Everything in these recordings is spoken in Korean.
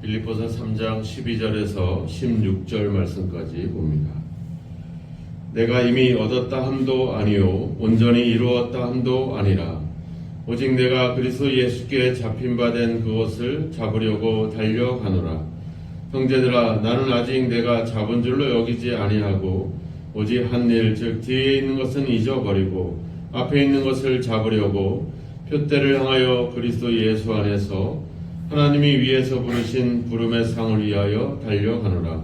빌립보서 3장 12절에서 16절 말씀까지 봅니다. 내가 이미 얻었다 함도 아니요 온전히 이루었다 함도 아니라 오직 내가 그리스도 예수께 잡힌 바 된 그것을 잡으려고 달려가노라. 형제들아, 나는 아직 내가 잡은 줄로 여기지 아니하고 오직 한 일, 즉 뒤에 있는 것은 잊어버리고 앞에 있는 것을 잡으려고 표대를 향하여 그리스도 예수 안에서 하나님이 위에서 부르신 부름의 상을 위하여 달려가노라.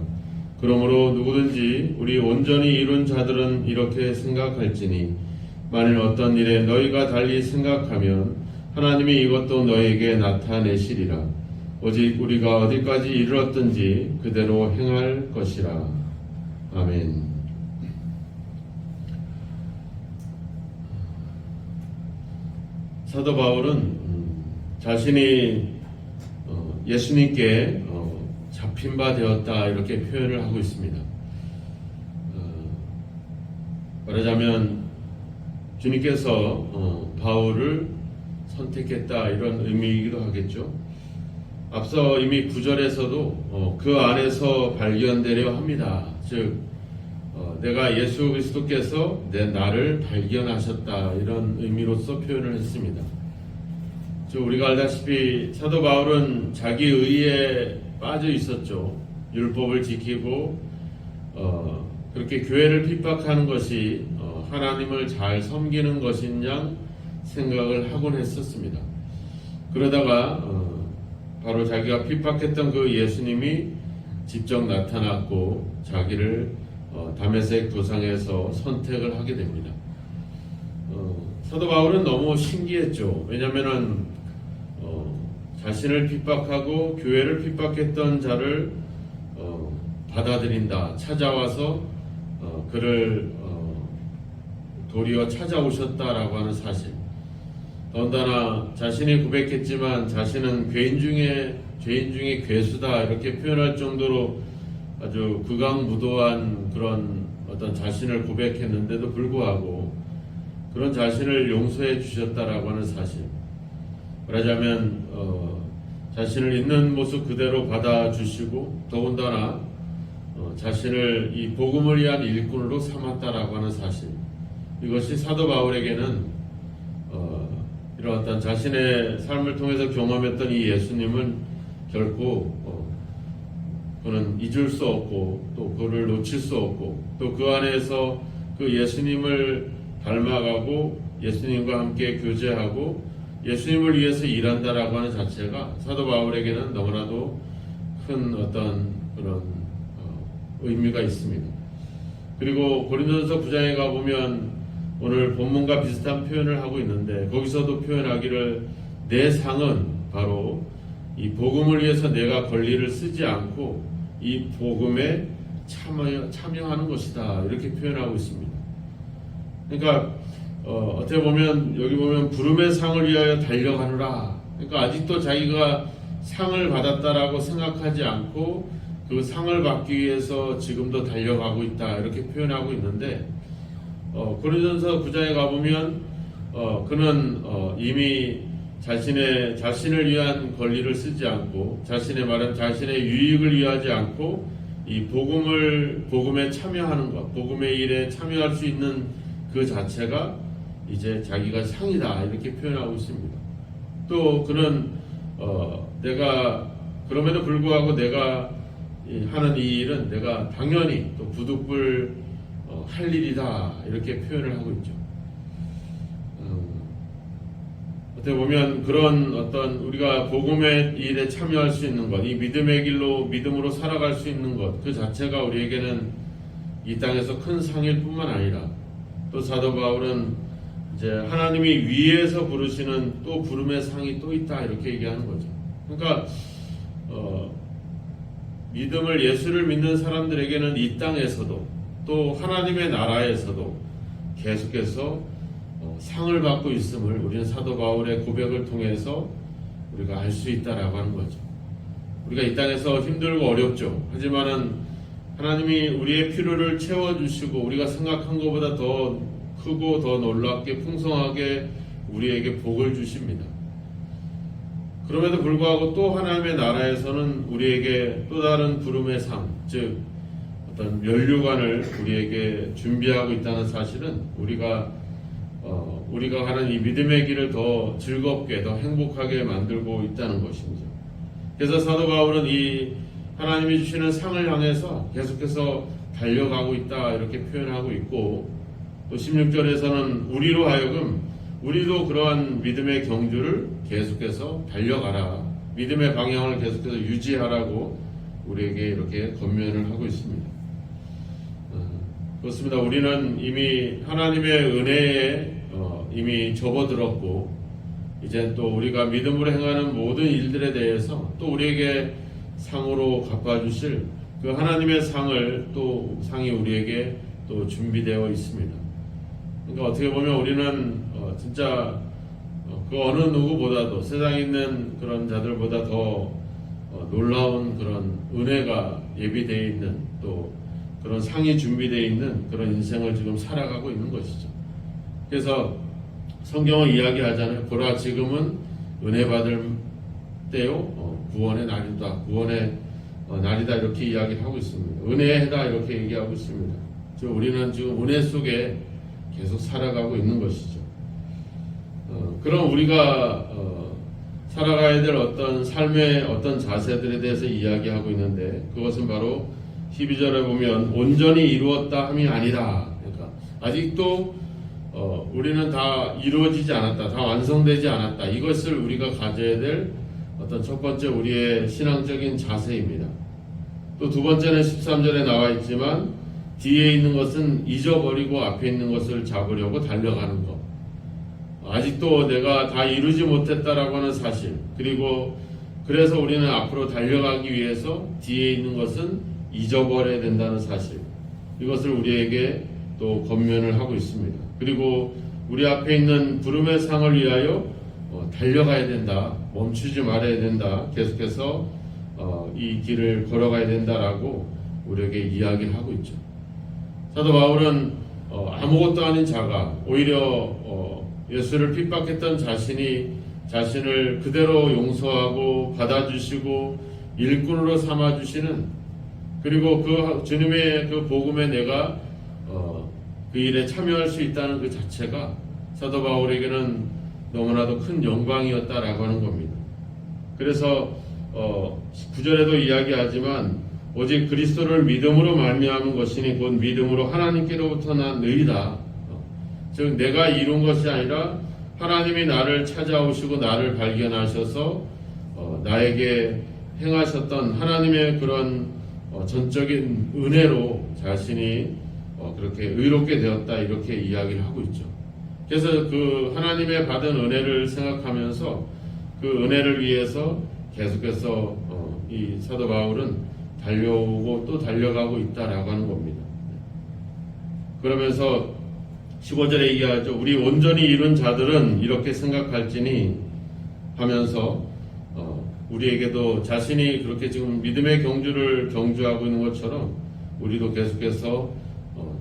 그러므로 누구든지 우리 온전히 이룬 자들은 이렇게 생각할지니 만일 어떤 일에 너희가 달리 생각하면 하나님이 이것도 너희에게 나타내시리라. 오직 우리가 어디까지 이르렀든지 그대로 행할 것이라. 아멘. 사도 바울은 자신이 예수님께 잡힌 바 되었다 이렇게 표현을 하고 있습니다. 말하자면 주님께서 바울을 선택했다 이런 의미이기도 하겠죠. 앞서 이미 9절에서도 그 안에서 발견되려 합니다. 즉 내가 예수 그리스도께서 나를 발견하셨다 이런 의미로서 표현을 했습니다. 우리가 알다시피 사도 바울은 자기 의에 빠져 있었죠. 율법을 지키고 그렇게 교회를 핍박하는 것이 하나님을 잘 섬기는 것이냐 생각을 하곤 했었습니다. 그러다가 바로 자기가 핍박했던 그 예수님이 직접 나타났고 자기를 다메섹 도상에서 선택을 하게 됩니다. 사도 바울은 너무 신기했죠. 왜냐하면 자신을 핍박하고 교회를 핍박했던 자를 받아들인다, 찾아와서 그를 도리어 찾아오셨다라고 하는 사실. 더군다나 자신이 고백했지만 자신은 죄인 중에 괴수다 이렇게 표현할 정도로 아주 극악무도한 그런 어떤 자신을 고백했는데도 불구하고 그런 자신을 용서해 주셨다라고 하는 사실. 말하자면 자신을 있는 모습 그대로 받아주시고 더군다나 자신을 이 복음을 위한 일꾼으로 삼았다라고 하는 사실. 이것이 사도 바울에게는 이런 어떤 자신의 삶을 통해서 경험했던 이 예수님은 결코 그는 잊을 수 없고 또 그를 놓칠 수 없고 또 그 안에서 그 예수님을 닮아가고 예수님과 함께 교제하고 예수님을 위해서 일한다라고 하는 자체가 사도 바울에게는 너무나도 큰 어떤 그런 의미가 있습니다. 그리고 고린도전서 9장에 가보면 오늘 본문과 비슷한 표현을 하고 있는데 거기서도 표현하기를 내 상은 바로 이 복음을 위해서 내가 권리를 쓰지 않고 이 복음에 참여하는 것이다 이렇게 표현하고 있습니다. 그러니까 어떻게 보면 여기 보면 부름의 상을 위하여 달려가노라. 그러니까 아직도 자기가 상을 받았다라고 생각하지 않고 그 상을 받기 위해서 지금도 달려가고 있다 이렇게 표현하고 있는데 고린도전서 9장에 가보면 그는 이미 자신을 위한 권리를 쓰지 않고 자신의 말은 자신의 유익을 위하지 않고 이 복음에 참여하는 것, 복음의 일에 참여할 수 있는 그 자체가 이제 자기가 상이다 이렇게 표현하고 있습니다. 또 그는 내가 그럼에도 불구하고 내가 하는 이 일은 내가 당연히 또 부득불 할 일이다 이렇게 표현을 하고 있죠. 어떻게 보면 그런 어떤 우리가 복음의 일에 참여할 수 있는 것, 이 믿음의 길로 믿음으로 살아갈 수 있는 것, 그 자체가 우리에게는 이 땅에서 큰 상일 뿐만 아니라 또 사도 바울은 이제 하나님이 위에서 부르시는 또 부름의 상이 또 있다 이렇게 얘기하는 거죠. 그러니까 믿음을 예수를 믿는 사람들에게는 이 땅에서도 또 하나님의 나라에서도 계속해서 상을 받고 있음을 우리는 사도 바울의 고백을 통해서 우리가 알 수 있다라고 하는 거죠. 우리가 이 땅에서 힘들고 어렵죠. 하지만은 하나님이 우리의 필요를 채워주시고 우리가 생각한 것보다 더 크고 더 놀랍게 풍성하게 우리에게 복을 주십니다. 그럼에도 불구하고 또 하나님의 나라에서는 우리에게 또 다른 부름의 상, 즉 어떤 면류관을 우리에게 준비하고 있다는 사실은 우리가 가는 이 믿음의 길을 더 즐겁게, 더 행복하게 만들고 있다는 것입니다. 그래서 사도 바울은 이 하나님이 주시는 상을 향해서 계속해서 달려가고 있다 이렇게 표현하고 있고, 또 16절에서는 우리로 하여금 우리도 그러한 믿음의 경주를 계속해서 달려가라, 믿음의 방향을 계속해서 유지하라고 우리에게 이렇게 권면을 하고 있습니다. 그렇습니다. 우리는 이미 하나님의 은혜에 이미 접어들었고, 이제 또 우리가 믿음으로 행하는 모든 일들에 대해서 또 우리에게 상으로 갚아주실 그 하나님의 상이 우리에게 또 준비되어 있습니다. 그러니까 어떻게 보면 우리는 진짜 그 어느 누구보다도 세상에 있는 그런 자들보다 더 놀라운 그런 은혜가 예비되어 있는, 또 그런 상이 준비되어 있는 그런 인생을 지금 살아가고 있는 것이죠. 그래서 성경은 이야기하잖아요. 보라, 지금은 은혜 받을 때요, 구원의 날이다, 구원의 날이다, 이렇게 이야기를 하고 있습니다. 은혜의 해다, 이렇게 얘기하고 있습니다. 즉 우리는 지금 은혜 속에 계속 살아가고 있는 것이죠. 그럼 우리가 살아가야 될 어떤 삶의 어떤 자세들에 대해서 이야기하고 있는데, 그것은 바로 12절에 보면 온전히 이루었다 함이 아니라, 그러니까 아직도 우리는 다 이루어지지 않았다, 다 완성되지 않았다, 이것을 우리가 가져야 될 어떤 첫 번째 우리의 신앙적인 자세입니다. 또 두 번째는 13절에 나와 있지만 뒤에 있는 것은 잊어버리고 앞에 있는 것을 잡으려고 달려가는 것. 아직도 내가 다 이루지 못했다라고 하는 사실, 그리고 그래서 우리는 앞으로 달려가기 위해서 뒤에 있는 것은 잊어버려야 된다는 사실, 이것을 우리에게 또 권면을 하고 있습니다. 그리고 우리 앞에 있는 부름의 상을 위하여 달려가야 된다, 멈추지 말아야 된다, 계속해서 이 길을 걸어가야 된다라고 우리에게 이야기를 하고 있죠. 사도 바울은 아무것도 아닌 자가 오히려 예수를 핍박했던 자신을 그대로 용서하고 받아주시고 일꾼으로 삼아주시는, 그리고 그 주님의 그 복음에 내가 그 일에 참여할 수 있다는 그 자체가 사도 바울에게는 너무나도 큰 영광이었다라고 하는 겁니다. 그래서 9절에도 이야기하지만 오직 그리스도를 믿음으로 말미암은 것이니 곧 믿음으로 하나님께로부터 난 의이다. 즉 내가 이룬 것이 아니라 하나님이 나를 찾아오시고 나를 발견하셔서 나에게 행하셨던 하나님의 그런 전적인 은혜로 자신이 그렇게 의롭게 되었다, 이렇게 이야기를 하고 있죠. 그래서 그 하나님의 받은 은혜를 생각하면서 그 은혜를 위해서 계속해서 이 사도 바울은 달려오고 또 달려가고 있다라고 하는 겁니다. 그러면서 15절에 얘기하죠. 우리 온전히 이룬 자들은 이렇게 생각할지니 하면서 우리에게도 자신이 그렇게 지금 믿음의 경주를 경주하고 있는 것처럼 우리도 계속해서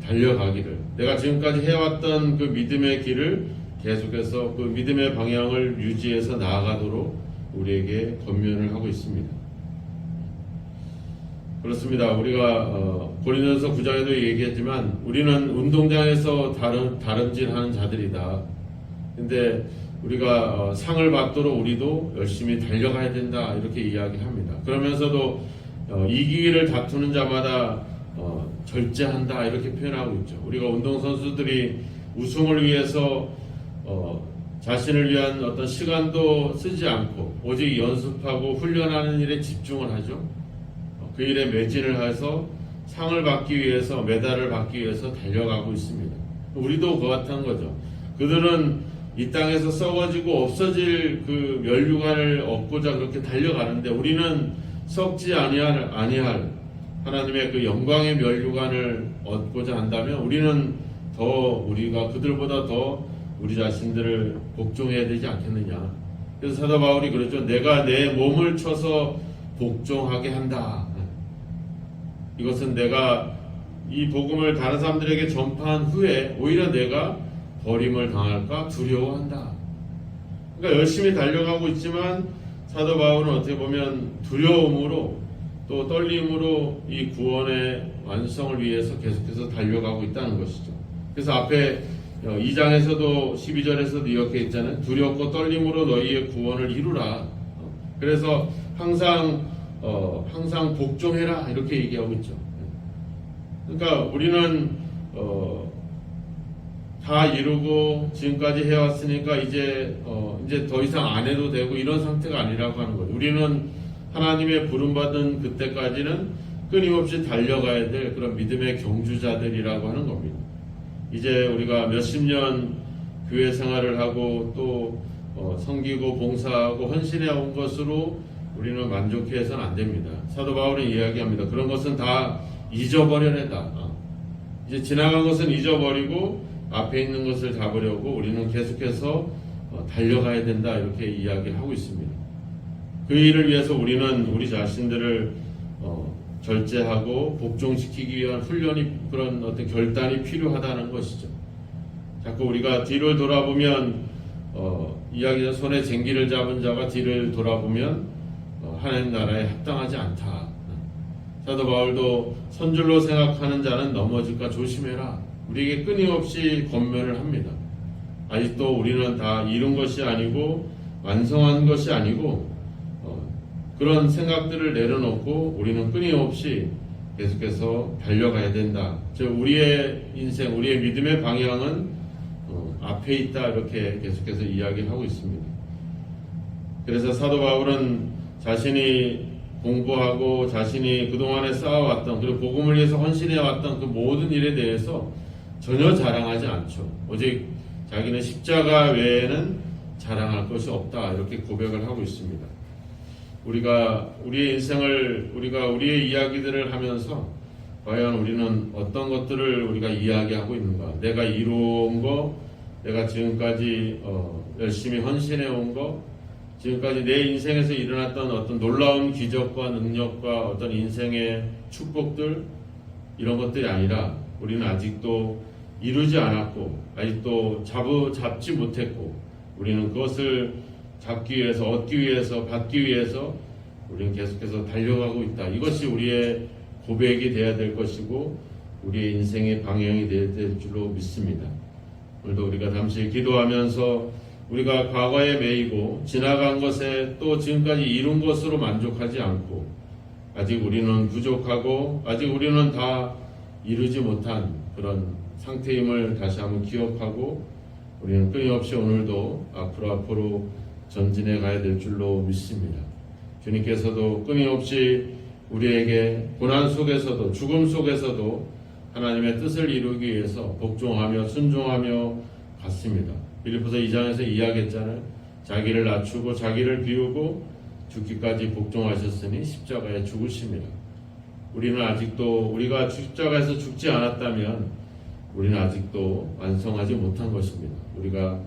달려가기를, 내가 지금까지 해왔던 그 믿음의 길을 계속해서 그 믿음의 방향을 유지해서 나아가도록 우리에게 권면을 하고 있습니다. 그렇습니다. 우리가 고린도전서 9장에도 얘기했지만 우리는 운동장에서 다름질하는 자들이다. 근데 우리가 상을 받도록 우리도 열심히 달려가야 된다, 이렇게 이야기합니다. 그러면서도 이기기를 다투는 자마다 절제한다, 이렇게 표현하고 있죠. 우리가 운동선수들이 우승을 위해서 자신을 위한 어떤 시간도 쓰지 않고 오직 연습하고 훈련하는 일에 집중을 하죠. 그 일에 매진을 해서 상을 받기 위해서, 메달을 받기 위해서 달려가고 있습니다. 우리도 그와 같은 거죠. 그들은 이 땅에서 썩어지고 없어질 그 멸류관을 얻고자 그렇게 달려가는데, 우리는 썩지 아니할 하나님의 그 영광의 멸류관을 얻고자 한다면 우리는 우리가 그들보다 더 우리 자신들을 복종해야 되지 않겠느냐. 그래서 사도 바울이 그랬죠. 내가 내 몸을 쳐서 복종하게 한다. 이것은 내가 이 복음을 다른 사람들에게 전파한 후에 오히려 내가 버림을 당할까 두려워한다. 그러니까 열심히 달려가고 있지만 사도 바울은 어떻게 보면 두려움으로 또 떨림으로 이 구원의 완성을 위해서 계속해서 달려가고 있다는 것이죠. 그래서 앞에 2장에서도 12절에서도 이렇게 했잖아요. 두렵고 떨림으로 너희의 구원을 이루라. 그래서 항상 복종해라 이렇게 얘기하고 있죠. 그러니까 우리는 다 이루고 지금까지 해왔으니까 이제 더 이상 안 해도 되고 이런 상태가 아니라고 하는 거예요. 우리는 하나님의 부름받은 그때까지는 끊임없이 달려가야 될 그런 믿음의 경주자들이라고 하는 겁니다. 이제 우리가 몇십 년 교회 생활을 하고 또 섬기고 봉사하고 헌신해 온 것으로 우리는 만족해서는 안 됩니다. 사도 바울은 이야기합니다. 그런 것은 다 잊어버려내다. 이제 지나간 것은 잊어버리고 앞에 있는 것을 잡으려고 우리는 계속해서 달려가야 된다 이렇게 이야기하고 있습니다. 그 일을 위해서 우리는 우리 자신들을 절제하고 복종시키기 위한 훈련이 그런 어떤 결단이 필요하다는 것이죠. 자꾸 우리가 뒤를 돌아보면 이야기는 손에 쟁기를 잡은 자가 뒤를 돌아보면 하나님 나라에 합당하지 않다. 사도 바울도 선줄로 생각하는 자는 넘어질까 조심해라. 우리에게 끊임없이 권면을 합니다. 아직도 우리는 다 이룬 것이 아니고 완성한 것이 아니고 그런 생각들을 내려놓고 우리는 끊임없이 계속해서 달려가야 된다. 즉 우리의 인생, 우리의 믿음의 방향은 앞에 있다 이렇게 계속해서 이야기하고 있습니다. 그래서 사도 바울은 자신이 공부하고 자신이 그동안에 쌓아왔던 그리고 복음을 위해서 헌신해왔던 그 모든 일에 대해서 전혀 자랑하지 않죠. 오직 자기는 십자가 외에는 자랑할 것이 없다 이렇게 고백을 하고 있습니다. 우리가 우리의 인생을 우리의 이야기들을 하면서 과연 우리는 어떤 것들을 우리가 이야기하고 있는가? 내가 이루어온 거, 내가 지금까지 열심히 헌신해 온 거, 지금까지 내 인생에서 일어났던 어떤 놀라운 기적과 능력과 어떤 인생의 축복들 이런 것들이 아니라 우리는 아직도 이루지 않았고 아직도 잡지 못했고 우리는 그것을 잡기 위해서 얻기 위해서 받기 위해서 우리는 계속해서 달려가고 있다. 이것이 우리의 고백이 되어야 될 것이고 우리의 인생의 방향이 되어야 될 줄로 믿습니다. 오늘도 우리가 잠시 기도하면서 우리가 과거에 매이고 지나간 것에 또 지금까지 이룬 것으로 만족하지 않고 아직 우리는 부족하고 아직 우리는 다 이루지 못한 그런 상태임을 다시 한번 기억하고 우리는 끊임없이 오늘도 앞으로 전진해 가야 될 줄로 믿습니다. 주님께서도 끊임없이 우리에게 고난 속에서도 죽음 속에서도 하나님의 뜻을 이루기 위해서 복종하며 순종하며 갔습니다. 빌립보서 2장에서 이야기했잖아요. 자기를 낮추고 자기를 비우고 죽기까지 복종하셨으니 십자가에 죽으십니다. 우리는 아직도 우리가 십자가에서 죽지 않았다면 우리는 아직도 완성하지 못한 것입니다. 우리가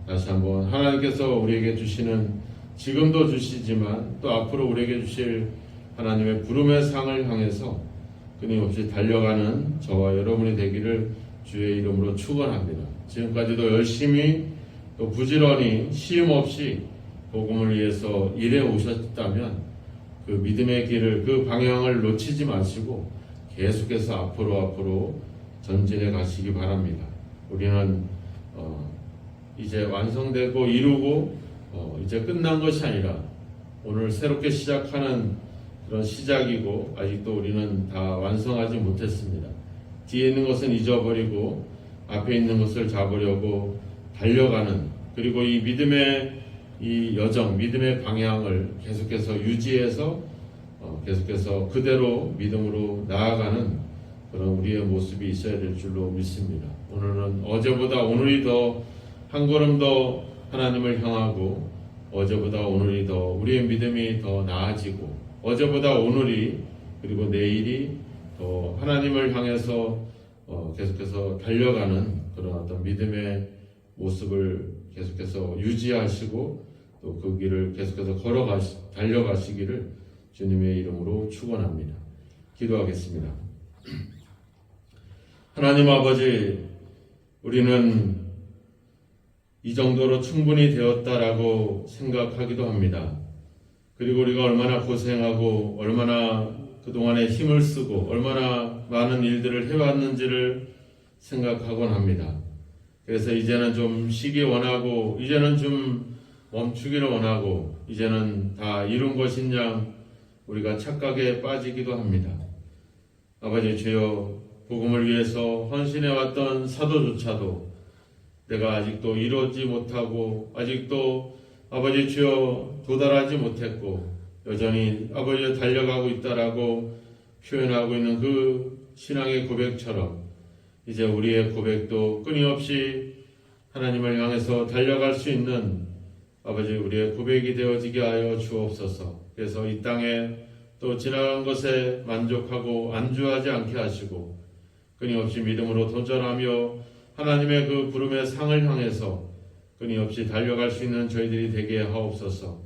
다시 한번 하나님께서 우리에게 주시는 지금도 주시지만 또 앞으로 우리에게 주실 하나님의 부름의 상을 향해서 끊임없이 달려가는 저와 여러분이 되기를 주의 이름으로 축원합니다. 지금까지도 열심히 또 부지런히 쉼 없이 복음을 위해서 일해 오셨다면 그 믿음의 길을 그 방향을 놓치지 마시고 계속해서 앞으로 전진해 가시기 바랍니다. 우리는 이제 완성되고 이루고 이제 끝난 것이 아니라 오늘 새롭게 시작하는 그런 시작이고 아직도 우리는 다 완성하지 못했습니다. 뒤에 있는 것은 잊어버리고 앞에 있는 것을 잡으려고 달려가는 그리고 이 믿음의 이 여정, 믿음의 방향을 계속해서 유지해서 계속해서 그대로 믿음으로 나아가는 그런 우리의 모습이 있어야 될 줄로 믿습니다. 오늘은 어제보다 오늘이 더 한 걸음 더 하나님을 향하고 어제보다 오늘이 더 우리의 믿음이 더 나아지고 어제보다 오늘이 그리고 내일이 더 하나님을 향해서 계속해서 달려가는 그런 어떤 믿음의 모습을 계속해서 유지하시고 또 그 길을 계속해서 달려가시기를 주님의 이름으로 축원합니다. 기도하겠습니다. 하나님 아버지, 우리는 이 정도로 충분히 되었다라고 생각하기도 합니다. 그리고 우리가 얼마나 고생하고 얼마나 그동안에 힘을 쓰고 얼마나 많은 일들을 해왔는지를 생각하곤 합니다. 그래서 이제는 좀 쉬기 원하고 이제는 좀 멈추기를 원하고 이제는 다 이룬 것인 양 우리가 착각에 빠지기도 합니다. 아버지 주여, 복음을 위해서 헌신해왔던 사도조차도 내가 아직도 이루지 못하고 아직도 아버지 주여 도달하지 못했고 여전히 아버지가 달려가고 있다라고 표현하고 있는 그 신앙의 고백처럼 이제 우리의 고백도 끊임없이 하나님을 향해서 달려갈 수 있는 아버지 우리의 고백이 되어지게 하여 주옵소서. 그래서 이 땅에 또 지나간 것에 만족하고 안주하지 않게 하시고 끊임없이 믿음으로 도전하며 하나님의 그 부름의 상을 향해서 끊임없이 달려갈 수 있는 저희들이 되게 하옵소서.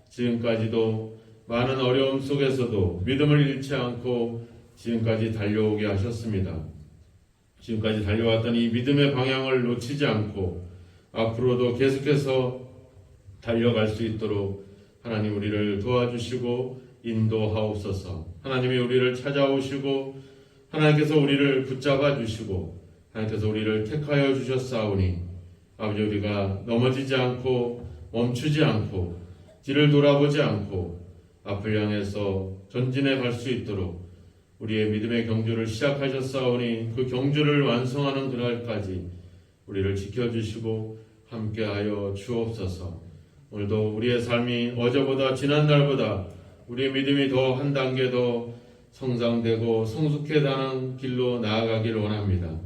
지금까지도 많은 어려움 속에서도 믿음을 잃지 않고 지금까지 달려오게 하셨습니다. 지금까지 달려왔던 이 믿음의 방향을 놓치지 않고 앞으로도 계속해서 달려갈 수 있도록 하나님 우리를 도와주시고 인도하옵소서. 하나님이 우리를 찾아오시고 하나님께서 우리를 붙잡아 주시고 하나님께서 우리를 택하여 주셨사오니 아버지 우리가 넘어지지 않고 멈추지 않고 뒤를 돌아보지 않고 앞을 향해서 전진해 갈 수 있도록 우리의 믿음의 경주를 시작하셨사오니 그 경주를 완성하는 그날까지 우리를 지켜주시고 함께하여 주옵소서. 오늘도 우리의 삶이 어제보다 지난날보다 우리의 믿음이 더 한 단계 더 성장되고 성숙해가는 길로 나아가기를 원합니다.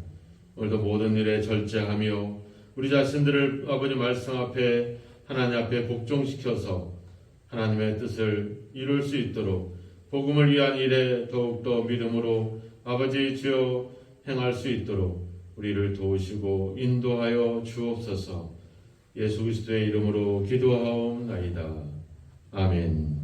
오늘도 모든 일에 절제하며 우리 자신들을 아버지 말씀 앞에 하나님 앞에 복종시켜서 하나님의 뜻을 이룰 수 있도록 복음을 위한 일에 더욱더 믿음으로 아버지 주여 행할 수 있도록 우리를 도우시고 인도하여 주옵소서. 예수 그리스도의 이름으로 기도하옵나이다. 아멘.